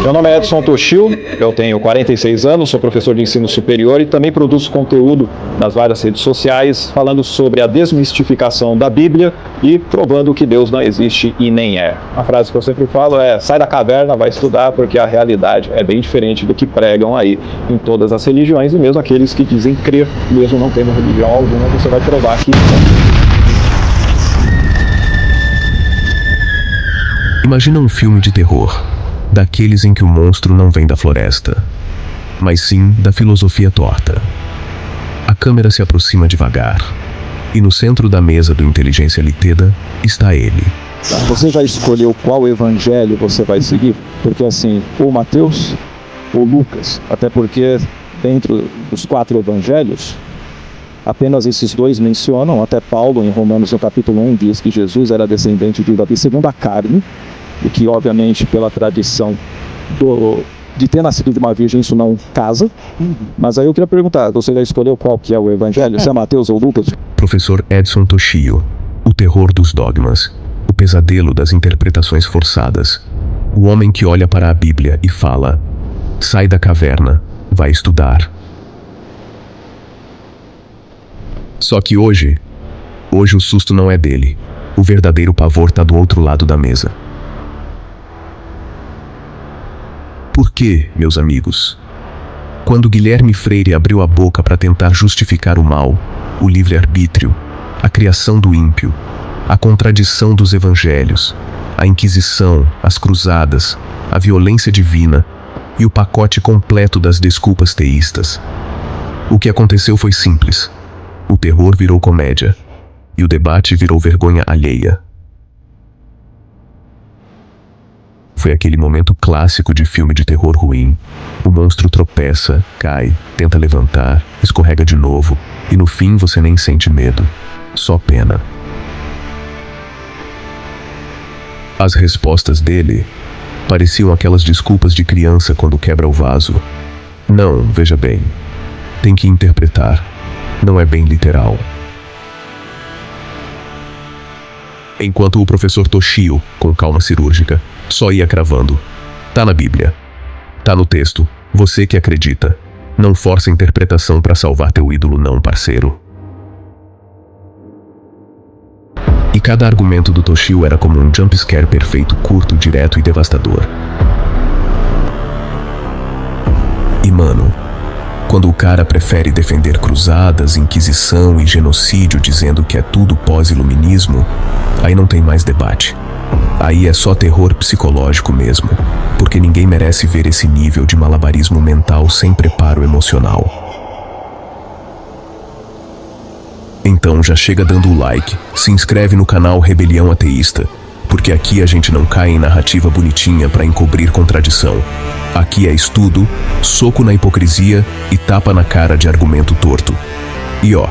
Meu nome é Edson Toshio, eu tenho 46 anos, sou professor de ensino superior e também produzo conteúdo nas várias redes sociais falando sobre a desmistificação da Bíblia e provando que Deus não existe e nem é. A frase que eu sempre falo é: sai da caverna, vai estudar, porque a realidade é bem diferente do que pregam aí em todas as religiões e mesmo aqueles que dizem crer, mesmo não tendo religião alguma, você vai provar que Imagina um filme de terror, daqueles em que o monstro não vem da floresta, mas sim da filosofia torta. A câmera se aproxima devagar, e no centro da mesa do Inteligência Liteda está ele. Você já escolheu qual evangelho você vai seguir? Porque assim, ou Mateus ou Lucas, até porque dentro dos 4 evangelhos, apenas esses 2 mencionam, até Paulo em Romanos no capítulo 1 diz que Jesus era descendente de Davi segundo a carne, e que obviamente pela tradição de ter nascido de uma virgem isso não casa. Mas aí eu queria perguntar, você já escolheu qual que é o evangelho? Se é Mateus ou Lucas? Professor Edson Toshio, o terror dos dogmas, o pesadelo das interpretações forçadas, o homem que olha para a Bíblia e fala: sai da caverna, vai estudar. Só que hoje o susto não é dele. O verdadeiro pavor está do outro lado da mesa. Por quê, meus amigos? Quando Guilherme Freire abriu a boca para tentar justificar o mal, o livre-arbítrio, a criação do ímpio, a contradição dos evangelhos, a Inquisição, as cruzadas, a violência divina e o pacote completo das desculpas teístas, o que aconteceu foi simples. O terror virou comédia, e o debate virou vergonha alheia. Foi aquele momento clássico de filme de terror ruim. O monstro tropeça, cai, tenta levantar, escorrega de novo, e no fim você nem sente medo, só pena. As respostas dele pareciam aquelas desculpas de criança quando quebra o vaso. Não, veja bem, tem que interpretar. Não é bem literal. Enquanto o professor Toshio, com calma cirúrgica, só ia cravando: tá na Bíblia, tá no texto, você que acredita. Não força a interpretação para salvar teu ídolo não, parceiro. E cada argumento do Toshio era como um jumpscare perfeito, curto, direto e devastador. E mano, quando o cara prefere defender cruzadas, inquisição e genocídio dizendo que é tudo pós-iluminismo, aí não tem mais debate. Aí é só terror psicológico mesmo, porque ninguém merece ver esse nível de malabarismo mental sem preparo emocional. Então já chega dando o like, se inscreve no canal Rebelião Ateísta, porque aqui a gente não cai em narrativa bonitinha para encobrir contradição. Aqui é estudo, soco na hipocrisia e tapa na cara de argumento torto. E ó,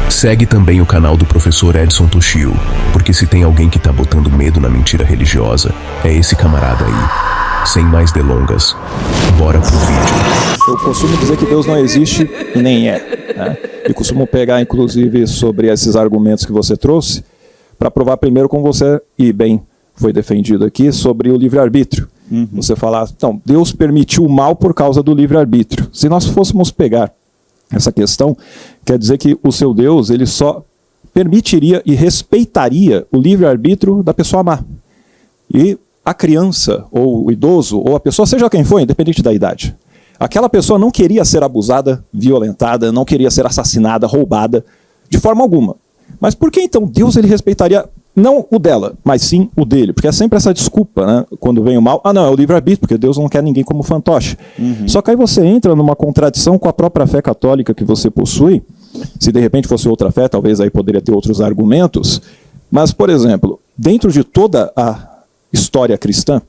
segue também o canal do professor Edson Toshio, porque se tem alguém que tá botando medo na mentira religiosa, é esse camarada aí. Sem mais delongas, bora pro vídeo. Eu costumo dizer que Deus não existe e nem é, né? E costumo pegar inclusive sobre esses argumentos que você trouxe para provar primeiro como você, e bem, foi defendido aqui, sobre o livre-arbítrio. Você falar, então, Deus permitiu o mal por causa do livre-arbítrio. Se nós fôssemos pegar essa questão, quer dizer que o seu Deus, ele só permitiria e respeitaria o livre-arbítrio da pessoa má. E a criança, ou o idoso, ou a pessoa, seja quem for, independente da idade, aquela pessoa não queria ser abusada, violentada, não queria ser assassinada, roubada, de forma alguma. Mas por que então Deus ele respeitaria não o dela, mas sim o dele? Porque é sempre essa desculpa, né? Quando vem o mal, não, é o livre-arbítrio, porque Deus não quer ninguém como fantoche. Só que aí você entra numa contradição com a própria fé católica que você possui. Se de repente fosse outra fé, talvez aí poderia ter outros argumentos. Mas, por exemplo, dentro de toda a história cristã,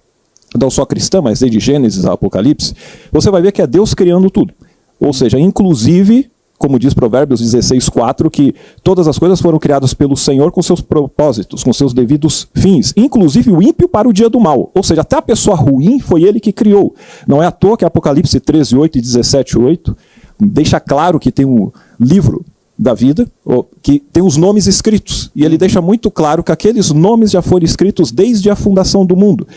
não só cristã, mas desde Gênesis a Apocalipse, você vai ver que é Deus criando tudo. Ou seja, inclusive, como diz Provérbios 16:4, que todas as coisas foram criadas pelo Senhor com seus propósitos, com seus devidos fins, inclusive o ímpio para o dia do mal. Ou seja, até a pessoa ruim foi ele que criou. Não é à toa que Apocalipse 13:8 e 17:8 deixa claro que tem um livro da vida, que tem os nomes escritos. E ele deixa muito claro que aqueles nomes já foram escritos desde a fundação do mundo.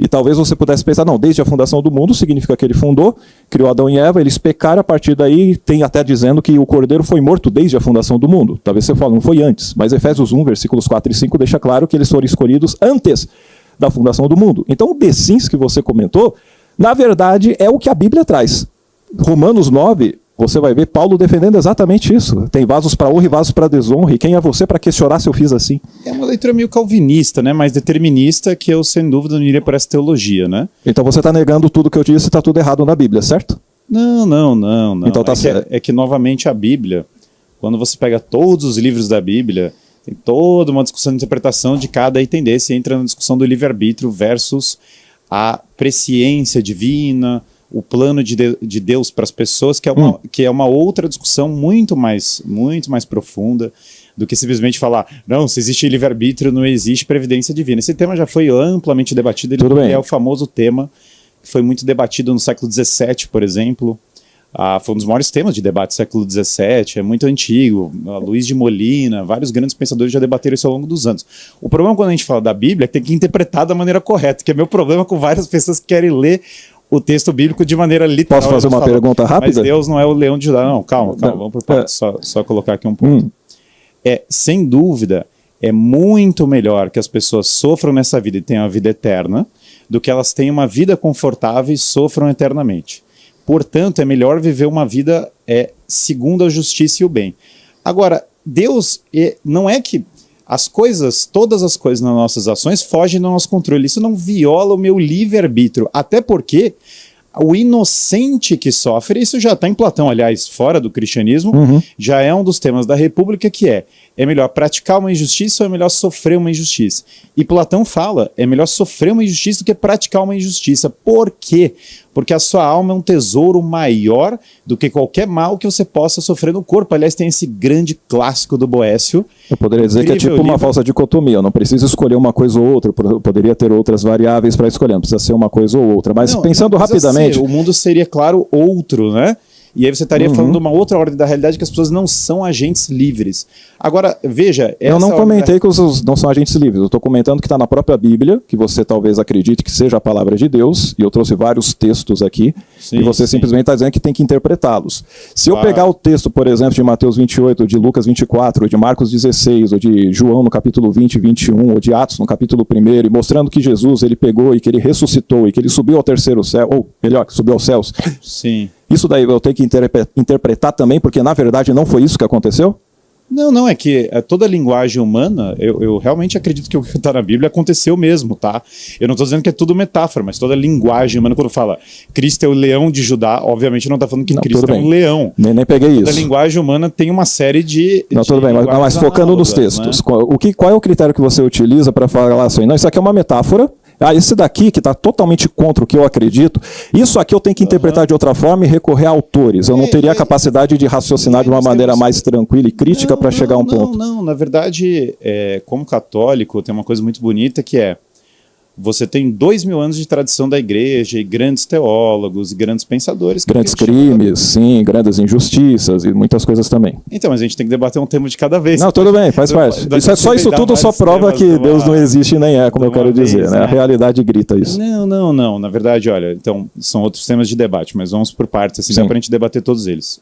E talvez você pudesse pensar, não, desde a fundação do mundo significa que ele fundou, criou Adão e Eva, eles pecaram, a partir daí tem até dizendo que o Cordeiro foi morto desde a fundação do mundo. Talvez você fale, não foi antes, mas Efésios 1, versículos 4 e 5 deixa claro que eles foram escolhidos antes da fundação do mundo. Então o The Sims que você comentou, na verdade é o que a Bíblia traz. Romanos 9, você vai ver Paulo defendendo exatamente isso. Tem vasos para honra e vasos para desonra. E quem é você para questionar se eu fiz assim? É uma leitura meio calvinista, né? Mais determinista, que eu, sem dúvida, não iria por essa teologia, né? Então você está negando tudo que eu disse e está tudo errado na Bíblia, certo? Não. Então tá certo. É que, novamente, a Bíblia, quando você pega todos os livros da Bíblia, tem toda uma discussão de interpretação de cada item desse, entra na discussão do livre-arbítrio versus a presciência divina, o plano de Deus para as pessoas, que é uma outra discussão muito mais profunda do que simplesmente falar, não, se existe livre-arbítrio, não existe previdência divina. Esse tema já foi amplamente debatido, ele é o famoso tema que foi muito debatido no século XVII, por exemplo. Foi um dos maiores temas de debate do século XVII, é muito antigo. Luiz de Molina, vários grandes pensadores já debateram isso ao longo dos anos. O problema quando a gente fala da Bíblia é que tem que interpretar da maneira correta, que é meu problema com várias pessoas que querem ler o texto bíblico de maneira literal. Posso fazer uma pergunta rápida? Mas Deus não é o leão de Judá. Não, calma, vamos por partes, só colocar aqui um ponto. Sem dúvida, é muito melhor que as pessoas sofram nessa vida e tenham a vida eterna, do que elas tenham uma vida confortável e sofram eternamente. Portanto, é melhor viver uma vida segundo a justiça e o bem. Agora, Deus não é que todas as coisas nas nossas ações fogem do nosso controle. Isso não viola o meu livre-arbítrio. Até porque o inocente que sofre, isso já está em Platão, aliás, fora do cristianismo, já é um dos temas da República, que é melhor praticar uma injustiça ou é melhor sofrer uma injustiça? E Platão fala, é melhor sofrer uma injustiça do que praticar uma injustiça. Por quê? Porque a sua alma é um tesouro maior do que qualquer mal que você possa sofrer no corpo. Aliás, tem esse grande clássico do Boécio. Eu poderia dizer que é tipo uma falsa dicotomia. Eu não preciso escolher uma coisa ou outra. Eu poderia ter outras variáveis para escolher. Não precisa ser uma coisa ou outra. Mas pensando rapidamente... O mundo seria, claro, outro, né? E aí você estaria falando de uma outra ordem da realidade, que as pessoas não são agentes livres. Agora, veja... Eu não comentei que os não são agentes livres. Eu estou comentando que está na própria Bíblia, que você talvez acredite que seja a palavra de Deus, e eu trouxe vários textos aqui, e você simplesmente está dizendo que tem que interpretá-los. Se eu pegar o texto, por exemplo, de Mateus 28, ou de Lucas 24, ou de Marcos 16, ou de João no capítulo 20 e 21, ou de Atos no capítulo 1, e mostrando que Jesus ele pegou e que ele ressuscitou, e que ele subiu ao terceiro céu, ou melhor, que subiu aos céus. Sim. Isso daí eu tenho que interpretar também, porque na verdade não foi isso que aconteceu? Não, é que toda a linguagem humana, eu realmente acredito que o que está na Bíblia aconteceu mesmo, tá? Eu não estou dizendo que é tudo metáfora, mas toda a linguagem humana, quando fala Cristo é o leão de Judá, obviamente não está falando que Cristo é um leão. Nem peguei isso. Toda a linguagem humana tem uma série de... Não, tudo bem, mas focando nos textos, né? Qual é o critério que você utiliza para falar assim? Não, isso aqui é uma metáfora. Esse daqui, que está totalmente contra o que eu acredito, isso aqui eu tenho que interpretar de outra forma e recorrer a autores. Eu não teria a capacidade de raciocinar de uma maneira mais tranquila e crítica para chegar a um ponto. Não, na verdade, como católico, tem uma coisa muito bonita que você tem 2000 anos de tradição da igreja, e grandes teólogos, e grandes pensadores. Grandes crimes, sim, grandes injustiças e muitas coisas também. Então, mas a gente tem que debater um tema de cada vez. Não, tudo bem, faz parte. Isso tudo só prova que Deus não existe nem é, como eu quero dizer, né? A realidade grita isso. Não. Na verdade, olha, então, são outros temas de debate, mas vamos por partes, assim, dá pra gente debater todos eles.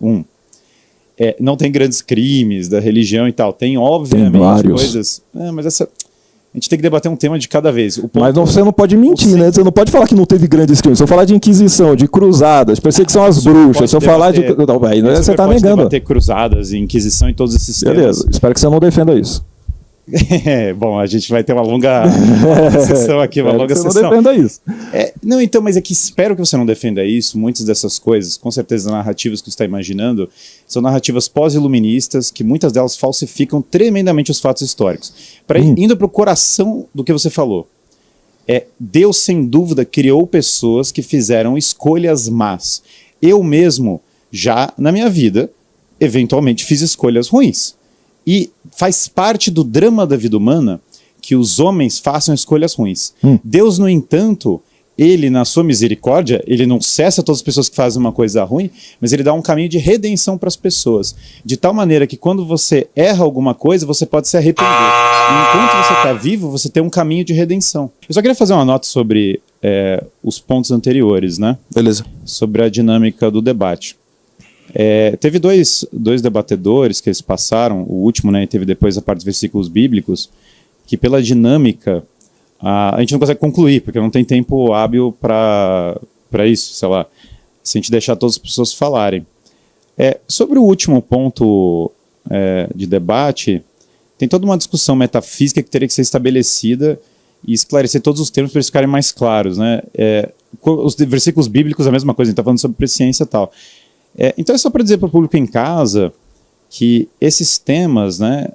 Não tem grandes crimes da religião e tal. Tem, obviamente, tem vários coisas... mas a gente tem que debater um tema de cada vez. Mas você não pode mentir, né? Você não pode falar que não teve grandes crimes. Se eu falar de Inquisição, de cruzadas, perseguição às bruxas, se eu falar de... Não, véio, você está negando. Debater cruzadas, Inquisição e todos esses temas. Beleza, espero que você não defenda isso. Bom, a gente vai ter uma longa sessão aqui, uma longa sessão. Você não defenda isso. Não, então, mas é que espero que você não defenda isso. Muitas dessas coisas, com certeza, narrativas que você está imaginando, são narrativas pós-iluministas, que muitas delas falsificam tremendamente os fatos históricos. Indo para o coração do que você falou, Deus, sem dúvida, criou pessoas que fizeram escolhas más. Eu mesmo, já na minha vida, eventualmente fiz escolhas ruins. E faz parte do drama da vida humana que os homens façam escolhas ruins. Deus, no entanto, ele, na sua misericórdia, ele não cessa todas as pessoas que fazem uma coisa ruim, mas ele dá um caminho de redenção para as pessoas. De tal maneira que quando você erra alguma coisa, você pode se arrepender. E enquanto você está vivo, você tem um caminho de redenção. Eu só queria fazer uma nota sobre os pontos anteriores, né? Beleza. Sobre a dinâmica do debate. Teve dois debatedores que eles passaram, o último, né, e teve depois a parte dos versículos bíblicos, que pela dinâmica a gente não consegue concluir, porque não tem tempo hábil para isso, sei lá, se a gente deixar todas as pessoas falarem. Sobre o último ponto de debate, tem toda uma discussão metafísica que teria que ser estabelecida e esclarecer todos os termos para eles ficarem mais claros, né? Os versículos bíblicos é a mesma coisa, a gente está falando sobre presciência e tal. Então é só para dizer para o público em casa que esses temas, né,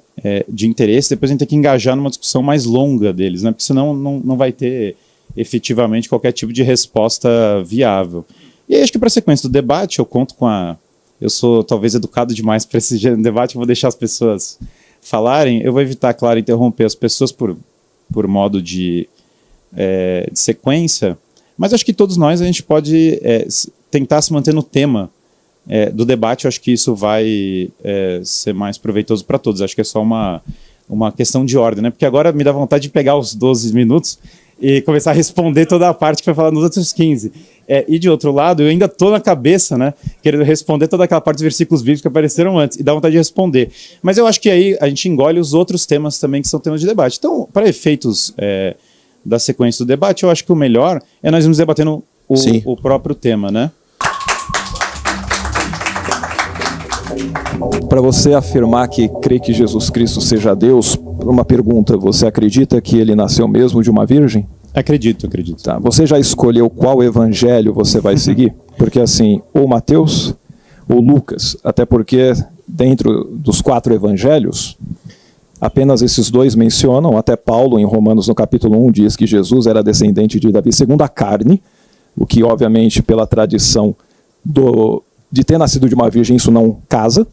de interesse, depois a gente tem que engajar numa discussão mais longa deles, né? Porque senão não vai ter efetivamente qualquer tipo de resposta viável. E aí acho que para a sequência do debate eu conto com eu sou talvez educado demais para esse debate, eu vou deixar as pessoas falarem, eu vou evitar, claro, interromper as pessoas por modo de sequência, mas acho que todos nós a gente pode tentar se manter no tema do debate. Eu acho que isso vai ser mais proveitoso para todos. Acho que é só uma questão de ordem, né? Porque agora me dá vontade de pegar os 12 minutos e começar a responder toda a parte que foi falada nos outros 15. E de outro lado, eu ainda estou na cabeça, né, querendo responder toda aquela parte dos versículos bíblicos que apareceram antes, e dá vontade de responder. Mas eu acho que aí a gente engole os outros temas também, que são temas de debate. Então, para efeitos da sequência do debate, eu acho que o melhor é nós irmos debatendo o próprio tema, né? Para você afirmar que crê que Jesus Cristo seja Deus, uma pergunta, você acredita que ele nasceu mesmo de uma virgem? Acredito. Tá. Você já escolheu qual evangelho você vai seguir? Porque assim, ou Mateus ou Lucas, até porque dentro dos 4 evangelhos, apenas esses 2 mencionam, até Paulo em Romanos no capítulo 1 diz que Jesus era descendente de Davi segundo a carne, o que obviamente pela tradição de ter nascido de uma virgem isso não casa.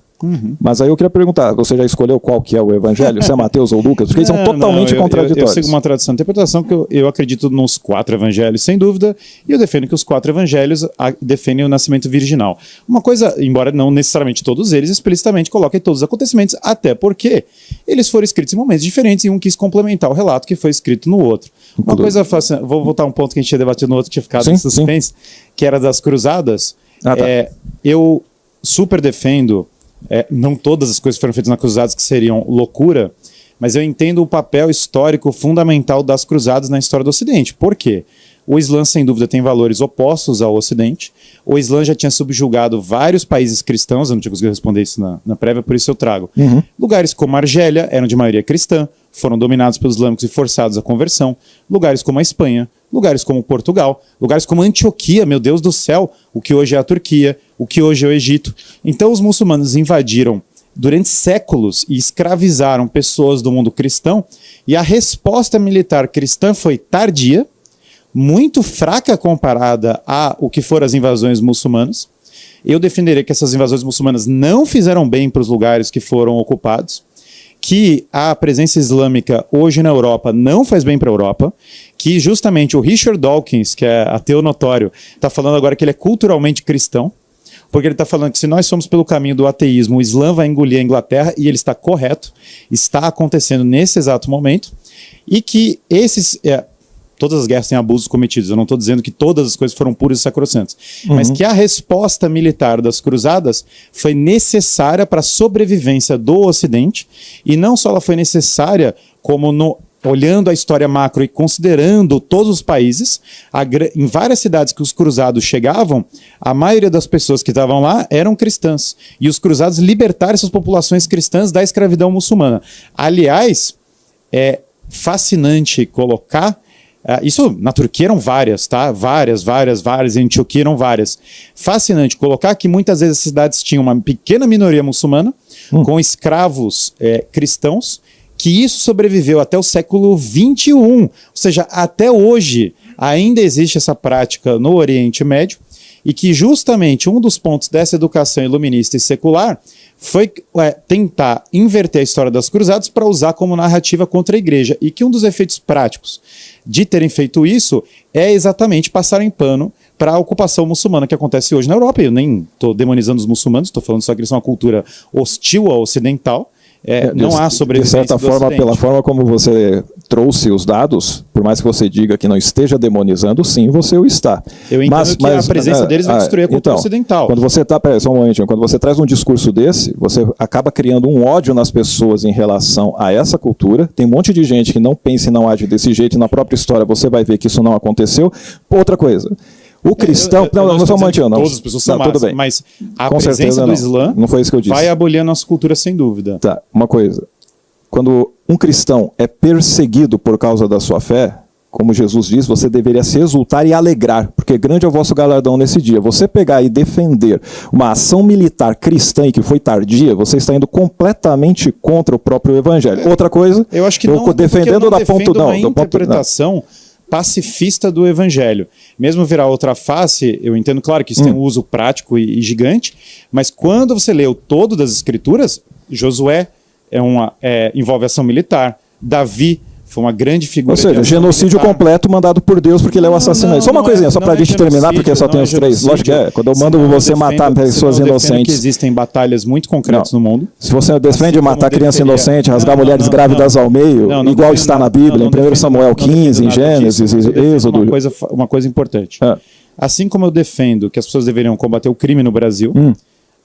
Mas aí eu queria perguntar, você já escolheu qual que é o evangelho? Se é Mateus ou Lucas? Porque eles são totalmente contraditórios. Eu sigo uma tradição de interpretação que eu acredito nos 4 evangelhos, sem dúvida, e eu defendo que os 4 evangelhos defendem o nascimento virginal. Uma coisa, embora não necessariamente todos eles explicitamente coloquem todos os acontecimentos, até porque eles foram escritos em momentos diferentes e um quis complementar o relato que foi escrito no outro. Uma coisa fácil, vou voltar a um ponto que a gente tinha debatido no outro, que tinha ficado em suspense, que era das cruzadas. Tá. Eu super defendo, não todas as coisas que foram feitas nas cruzadas que seriam loucura, mas eu entendo o papel histórico fundamental das cruzadas na história do Ocidente. Por quê? O Islã, sem dúvida, tem valores opostos ao Ocidente. O Islã já tinha subjugado vários países cristãos, eu não tinha conseguido responder isso na prévia, por isso eu trago. Lugares como Argélia eram de maioria cristã, foram dominados pelos islâmicos e forçados à conversão. Lugares como a Espanha, lugares como Portugal, lugares como Antioquia, meu Deus do céu, o que hoje é a Turquia, o que hoje é o Egito. Então os muçulmanos invadiram durante séculos e escravizaram pessoas do mundo cristão, e a resposta militar cristã foi tardia, muito fraca comparada ao que foram as invasões muçulmanas. Eu defenderia que essas invasões muçulmanas não fizeram bem para os lugares que foram ocupados, que a presença islâmica hoje na Europa não faz bem para a Europa, que justamente o Richard Dawkins, que é ateu notório, está falando agora que ele é culturalmente cristão, porque ele está falando que se nós somos pelo caminho do ateísmo, o Islã vai engolir a Inglaterra, e ele está correto, está acontecendo nesse exato momento, e que todas as guerras têm abusos cometidos, eu não estou dizendo que todas as coisas foram puras e sacrossantas, mas que a resposta militar das cruzadas foi necessária para a sobrevivência do Ocidente, e não só ela foi necessária, como olhando a história macro e considerando todos os países, em várias cidades que os cruzados chegavam, a maioria das pessoas que estavam lá eram cristãs, e os cruzados libertaram essas populações cristãs da escravidão muçulmana. Aliás, é fascinante colocar isso na Turquia eram várias, tá? Várias, em Antioquia eram várias. Fascinante colocar que muitas vezes as cidades tinham uma pequena minoria muçulmana, com escravos cristãos, que isso sobreviveu até o século XXI. Ou seja, até hoje ainda existe essa prática no Oriente Médio, e que justamente um dos pontos dessa educação iluminista e secular foi tentar inverter a história das cruzadas para usar como narrativa contra a igreja, e que um dos efeitos práticos de terem feito isso é exatamente passarem pano para a ocupação muçulmana que acontece hoje na Europa. Eu nem estou demonizando os muçulmanos, estou falando só que eles são uma cultura hostil ao ocidental, não há sobrevivência. De certa forma, pela forma como você trouxe os dados, por mais que você diga que não esteja demonizando, sim, você o está. Eu entendo que a presença deles vai destruir a cultura ocidental. Quando você só um momentinho, quando você traz um discurso desse, você acaba criando um ódio nas pessoas em relação a essa cultura. Tem um monte de gente que não pensa e não age desse jeito, e na própria história você vai ver que isso não aconteceu. Outra coisa, o cristão... não sou mantiano. Todas as pessoas são tudo bem. Mas a presença do Islã não foi isso que eu disse. Vai abolir a nossa cultura, sem dúvida. Tá, uma coisa. Quando um cristão é perseguido por causa da sua fé, como Jesus diz, você deveria se exultar e alegrar, porque grande é o vosso galardão nesse dia. Você pegar e defender uma ação militar cristã e que foi tardia, você está indo completamente contra o próprio evangelho. Outra coisa, eu acho que não, defendendo eu não da ponto não, uma interpretação pacifista do evangelho. Mesmo virar outra face, eu entendo, claro, que isso tem um uso prático e gigante, mas quando você lê o todo das escrituras, Josué envolve ação militar, Davi foi uma grande figura. Ou seja, genocídio completo mandado por Deus porque ele é o assassino. Só uma coisinha, só pra gente terminar, porque só tem os três. Lógico que é. Quando eu mando você matar pessoas inocentes. Que existem batalhas muito concretas no mundo. Se você defende matar criança inocente, rasgar mulheres grávidas ao meio, igual está na Bíblia, em 1 Samuel 15, em Gênesis, Êxodo. Uma coisa importante. Assim como eu defendo que as pessoas deveriam combater o crime no Brasil,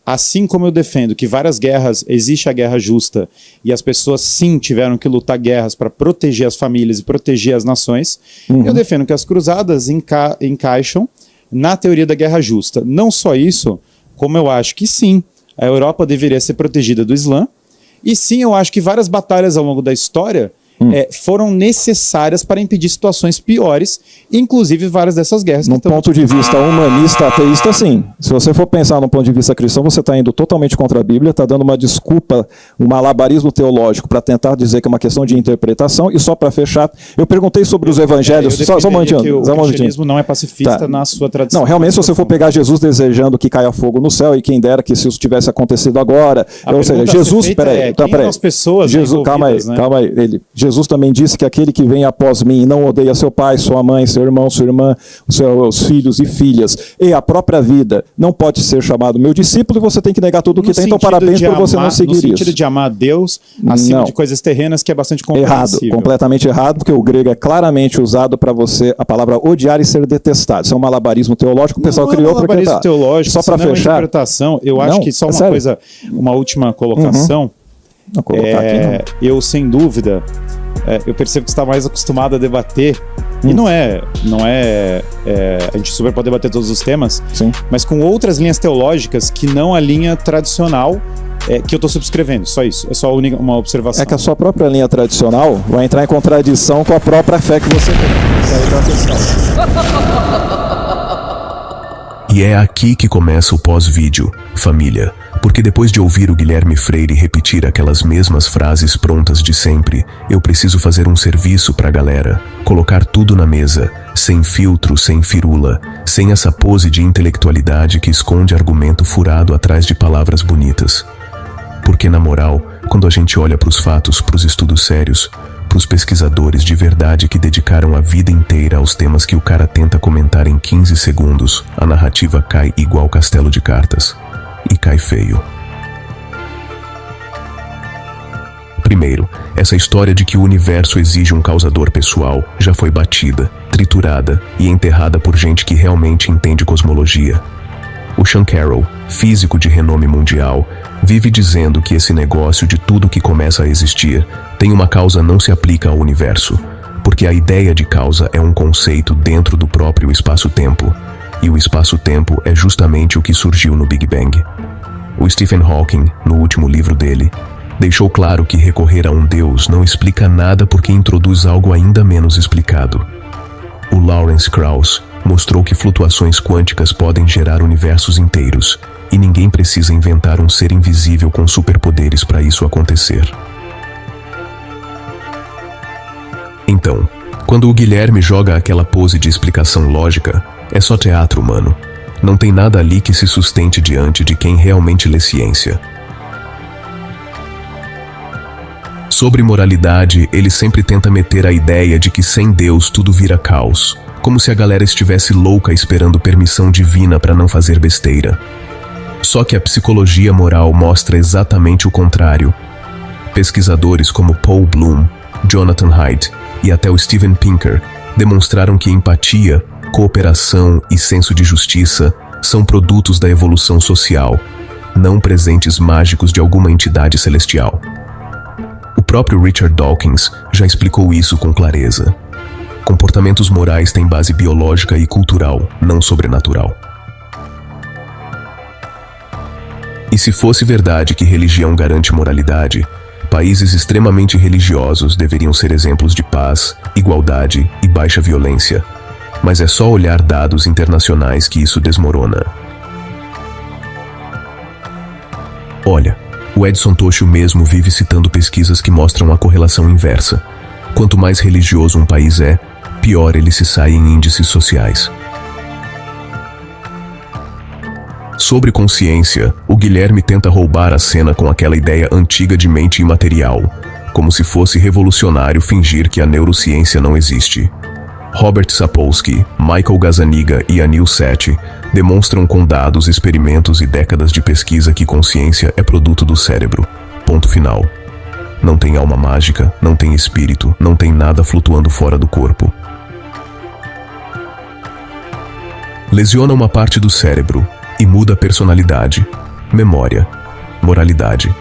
assim como eu defendo que várias guerras, existe a guerra justa, e as pessoas sim tiveram que lutar guerras para proteger as famílias e proteger as nações, eu defendo que as cruzadas encaixam na teoria da guerra justa. Não só isso, como eu acho que sim, a Europa deveria ser protegida do Islã, e sim, eu acho que várias batalhas ao longo da história foram necessárias para impedir situações piores, inclusive várias dessas guerras. Num ponto de vista humanista, ateísta, sim. Se você for pensar num ponto de vista cristão, você está indo totalmente contra a Bíblia, está dando uma desculpa, um malabarismo teológico para tentar dizer que é uma questão de interpretação. E só para fechar, eu perguntei sobre os evangelhos. Só um momentinho. O cristianismo não é pacifista na sua tradição. Não, realmente, se você for pegar Jesus desejando que caia fogo no céu, e quem dera que isso tivesse acontecido agora, ou seja, Jesus, peraí, as pessoas Jesus, calma aí, Jesus também disse que aquele que vem após mim não odeia seu pai, sua mãe, seu irmão, sua irmã, os seus filhos e filhas, e a própria vida, não pode ser chamado meu discípulo, e você tem que negar tudo o que tem. Então parabéns por você não seguir isso. No sentido de amar a Deus acima de coisas terrenas, que é bastante compreensível. Errado, completamente errado, porque o grego é claramente usado para você, a palavra odiar e ser detestado. Isso é um malabarismo teológico que o pessoal criou para malabarismo teológico, só para fechar. Interpretação, eu acho que só uma coisa, uma última colocação. Vou colocar aqui, eu, sem dúvida, eu percebo que você está mais acostumado a debater, e não é a gente super pode debater todos os temas, mas com outras linhas teológicas que não a linha tradicional que eu estou subscrevendo, só isso, é só uma observação. É que a sua própria linha tradicional vai entrar em contradição com a própria fé que você tem. Isso aí tá a questão. E é aqui que começa o pós-vídeo, família, porque depois de ouvir o Guilherme Freire repetir aquelas mesmas frases prontas de sempre, eu preciso fazer um serviço pra galera, colocar tudo na mesa, sem filtro, sem firula, sem essa pose de intelectualidade que esconde argumento furado atrás de palavras bonitas. Porque, na moral, quando a gente olha pros fatos, pros estudos sérios, pros pesquisadores de verdade que dedicaram a vida inteira aos temas que o cara tenta comentar em 15 segundos, a narrativa cai igual castelo de cartas. E cai feio. Primeiro, essa história de que o universo exige um causador pessoal já foi batida, triturada e enterrada por gente que realmente entende cosmologia. O Sean Carroll, físico de renome mundial, vive dizendo que esse negócio de tudo que começa a existir tem uma causa não se aplica ao universo, porque a ideia de causa é um conceito dentro do próprio espaço-tempo, e o espaço-tempo é justamente o que surgiu no Big Bang. O Stephen Hawking, no último livro dele, deixou claro que recorrer a um Deus não explica nada porque introduz algo ainda menos explicado. O Lawrence Krauss mostrou que flutuações quânticas podem gerar universos inteiros, e ninguém precisa inventar um ser invisível com superpoderes para isso acontecer. Então, quando o Guilherme joga aquela pose de explicação lógica, é só teatro, mano. Não tem nada ali que se sustente diante de quem realmente lê ciência. Sobre moralidade, ele sempre tenta meter a ideia de que sem Deus tudo vira caos, como se a galera estivesse louca esperando permissão divina para não fazer besteira. Só que a psicologia moral mostra exatamente o contrário. Pesquisadores como Paul Bloom, Jonathan Haidt e até o Steven Pinker demonstraram que empatia, cooperação e senso de justiça são produtos da evolução social, não presentes mágicos de alguma entidade celestial. O próprio Richard Dawkins já explicou isso com clareza. Comportamentos morais têm base biológica e cultural, não sobrenatural. E se fosse verdade que religião garante moralidade, países extremamente religiosos deveriam ser exemplos de paz, igualdade e baixa violência. Mas é só olhar dados internacionais que isso desmorona. Olha, o Edson Toshio mesmo vive citando pesquisas que mostram a correlação inversa. Quanto mais religioso um país é, pior ele se sai em índices sociais. Sobre consciência, o Guilherme tenta roubar a cena com aquela ideia antiga de mente imaterial, como se fosse revolucionário fingir que a neurociência não existe. Robert Sapolsky, Michael Gazzaniga e Anil Sethi demonstram com dados, experimentos e décadas de pesquisa que consciência é produto do cérebro. Ponto final. Não tem alma mágica, não tem espírito, não tem nada flutuando fora do corpo. Lesiona uma parte do cérebro e muda a personalidade, memória, moralidade.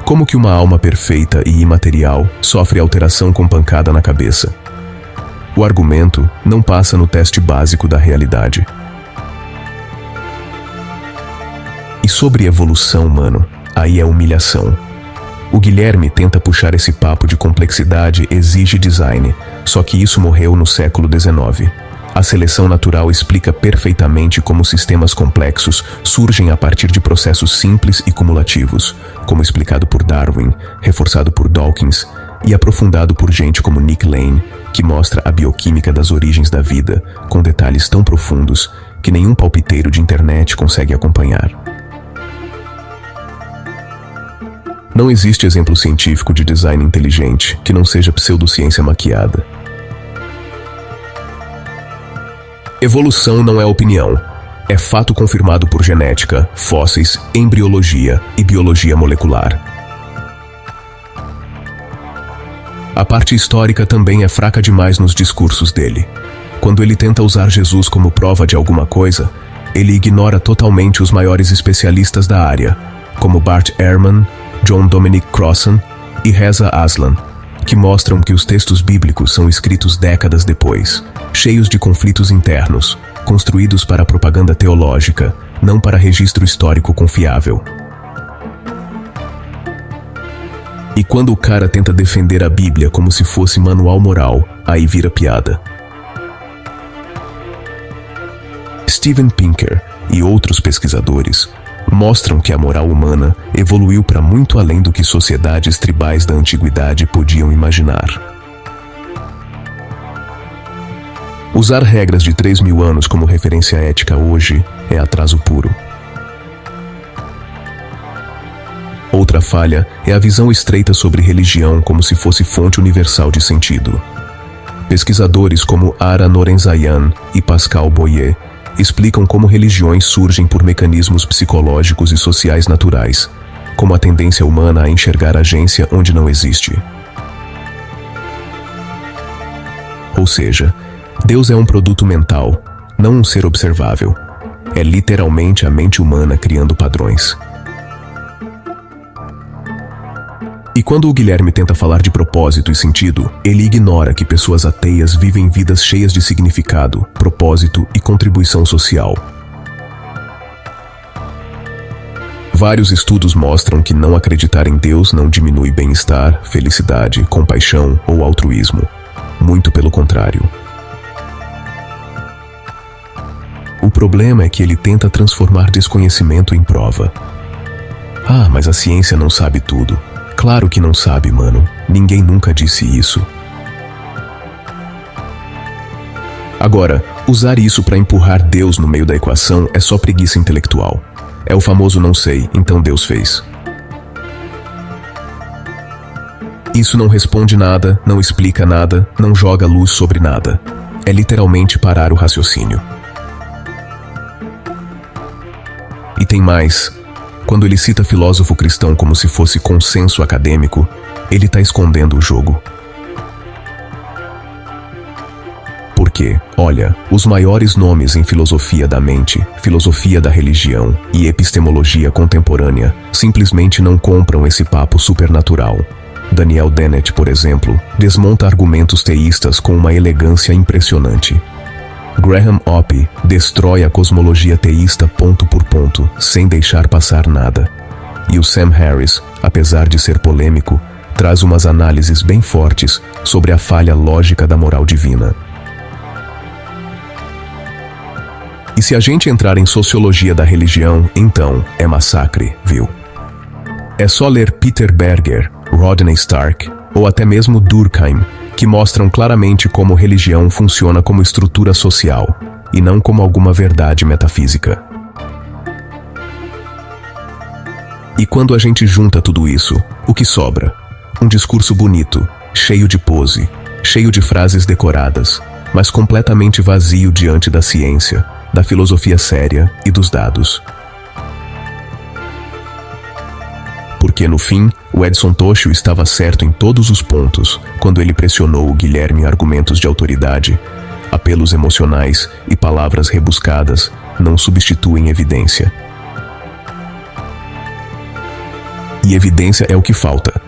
Como que uma alma perfeita e imaterial sofre alteração com pancada na cabeça? O argumento não passa no teste básico da realidade. E sobre evolução, mano, aí é humilhação. O Guilherme tenta puxar esse papo de complexidade exige design, só que isso morreu no século XIX. A seleção natural explica perfeitamente como sistemas complexos surgem a partir de processos simples e cumulativos, como explicado por Darwin, reforçado por Dawkins e aprofundado por gente como Nick Lane, que mostra a bioquímica das origens da vida, com detalhes tão profundos que nenhum palpiteiro de internet consegue acompanhar. Não existe exemplo científico de design inteligente que não seja pseudociência maquiada. Evolução não é opinião, é fato confirmado por genética, fósseis, embriologia e biologia molecular. A parte histórica também é fraca demais nos discursos dele. Quando ele tenta usar Jesus como prova de alguma coisa, ele ignora totalmente os maiores especialistas da área, como Bart Ehrman, John Dominic Crossan e Reza Aslan, que mostram que os textos bíblicos são escritos décadas depois, cheios de conflitos internos, construídos para propaganda teológica, não para registro histórico confiável. E quando o cara tenta defender a Bíblia como se fosse manual moral, aí vira piada. Steven Pinker e outros pesquisadores mostram que a moral humana evoluiu para muito além do que sociedades tribais da antiguidade podiam imaginar. Usar regras de 3.000 anos como referência ética hoje é atraso puro. Outra falha é a visão estreita sobre religião como se fosse fonte universal de sentido. Pesquisadores como Ara Norenzayan e Pascal Boyer explicam como religiões surgem por mecanismos psicológicos e sociais naturais, como a tendência humana a enxergar agência onde não existe. Ou seja, Deus é um produto mental, não um ser observável. É literalmente a mente humana criando padrões. E quando o Guilherme tenta falar de propósito e sentido, ele ignora que pessoas ateias vivem vidas cheias de significado, propósito e contribuição social. Vários estudos mostram que não acreditar em Deus não diminui bem-estar, felicidade, compaixão ou altruísmo. Muito pelo contrário. O problema é que ele tenta transformar desconhecimento em prova. Ah, mas a ciência não sabe tudo. Claro que não sabe, mano. Ninguém nunca disse isso. Agora, usar isso para empurrar Deus no meio da equação é só preguiça intelectual. É o famoso não sei, então Deus fez. Isso não responde nada, não explica nada, não joga luz sobre nada. É literalmente parar o raciocínio. E tem mais. Quando ele cita filósofo cristão como se fosse consenso acadêmico, Ele está escondendo o jogo. Porque, olha, os maiores nomes em filosofia da mente, filosofia da religião e epistemologia contemporânea simplesmente não compram esse papo supernatural. Daniel Dennett, por exemplo, desmonta argumentos teístas com uma elegância impressionante. Graham Oppy destrói a cosmologia teísta ponto por ponto, sem deixar passar nada. E o Sam Harris, apesar de ser polêmico, traz umas análises bem fortes sobre a falha lógica da moral divina. E se a gente entrar em sociologia da religião, então é massacre, viu? É só ler Peter Berger, Rodney Stark ou até mesmo Durkheim, que mostram claramente como religião funciona como estrutura social e não como alguma verdade metafísica. E quando a gente junta tudo isso, o que sobra? Um discurso bonito, cheio de pose, cheio de frases decoradas, mas completamente vazio diante da ciência, da filosofia séria e dos dados. Porque, no fim, o Edson Toshio estava certo em todos os pontos quando ele pressionou o Guilherme em argumentos de autoridade. Apelos emocionais e palavras rebuscadas não substituem evidência. E evidência é o que falta.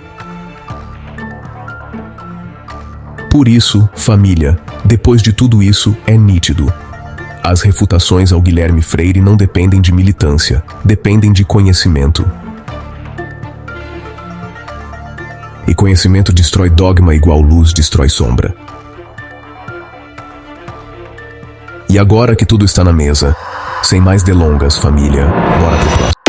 Por isso, família, depois de tudo isso, é nítido. As refutações ao Guilherme Freire não dependem de militância, dependem de conhecimento. E conhecimento destrói dogma igual luz destrói sombra. E agora que tudo está na mesa, sem mais delongas, família, bora pro próximo.